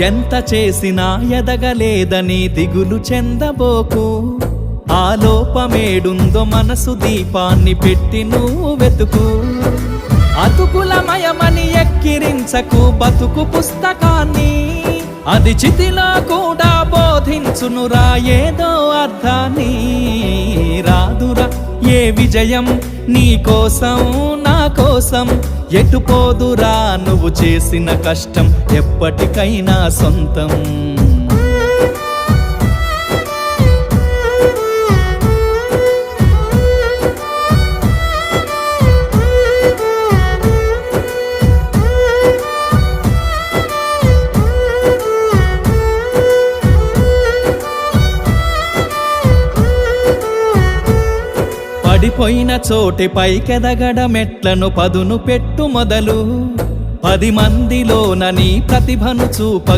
ఎంత చేసినా ఎదగలేదని దిగులు చెందబోకు. ఆ లోపమేడుందో మనసు దీపాన్ని పెట్టి నువ్వు వెతుకు. అతుకులమయమని ఎక్కిరించకు బతుకు పుస్తకాన్ని, అది చితిలో కూడా బోధించునురా ఏదో అర్థాన్ని. రాదురా ఏ విజయం నీ కోసం నా కోసం, ఎటుపోదురా నువ్వు చేసిన కష్టం ఎప్పటికైనా సొంతం. పడిపోయిన చోటి పైకెదగడ మెట్లను పదును పెట్టు మొదలు. 10 మందిలోన నీ ప్రతిభను చూప